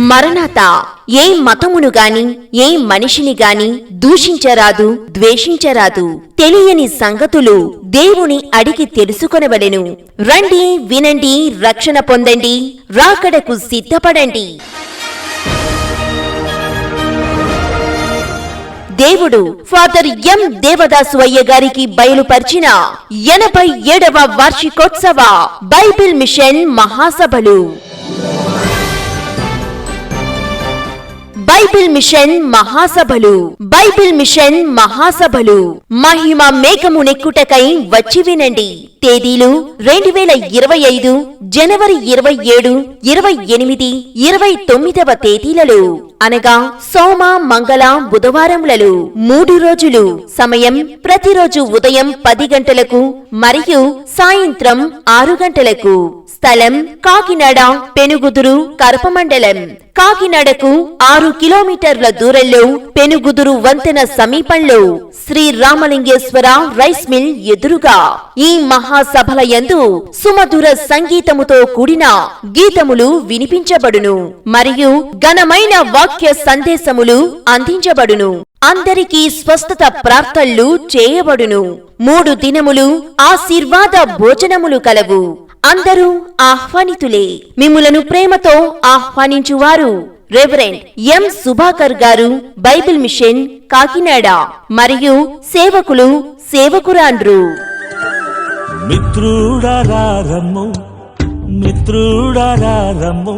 మరణాత ఏ మతమును గాని ఏ మనిషిని గాని దూషించరాదు, ద్వేషించరాదు. తెలియని సంగతులు దేవుని అడిగి తెలుసుకొనవలెను. రండి, వినండి, రక్షణ పొందండి, రాకడకు సిద్ధపడండి. దేవుడు ఫాదర్ ఎం దేవదాసు అయ్య గారికి బయలుపరిచిన 87వ వార్షికోత్సవ బైబిల్ మిషన్ మహాసభలు. బైబిల్ మిషన్ మహాసభలు, బైబిల్ మిషన్ మహాసభలు. మహిమ మేఘమునెక్కుటకై వచ్చి వినండి. తేదీలు 2025 జనవరి 27, 28, 29వ తేదీలలో, అనగా సోమ, మంగళ, బుధవారములలో 3 రోజులు. సమయం ప్రతిరోజు ఉదయం 10 గంటలకు మరియు సాయంత్రం 6 గంటలకు. స్థలం కాకినాడ పెనుగుదురు కరపమండలం. కాకినాడకు 6 కిలోమీటర్ల దూరంలో పెనుగుదురు వంతెన సమీపంలో శ్రీ రామలింగేశ్వర రైస్ మిల్ ఎదురుగా ఈ మహాసభల యందు సుమధుర సంగీతముతో కూడిన గీతములు వినిపించబడును మరియు ఘనమైన వాక్య సందేశములు అందించబడును. అందరికీ స్వస్థత ప్రార్థనలు చేయబడును. 3 దినములు ఆశీర్వాద భోజనములు కలవు. అందరూ ఆహ్వానితులే. మిమ్ములను ప్రేమతో ఆహ్వానించువారు రెవరెండ్ ఎం సుభాకర్ గారు, బైబిల్ మిషన్ కాకినాడ. మరియు సేవకులు, సేవకురాండ్రు. మిత్రుడారా రమ్ము, మిత్రుడారా రమ్ము.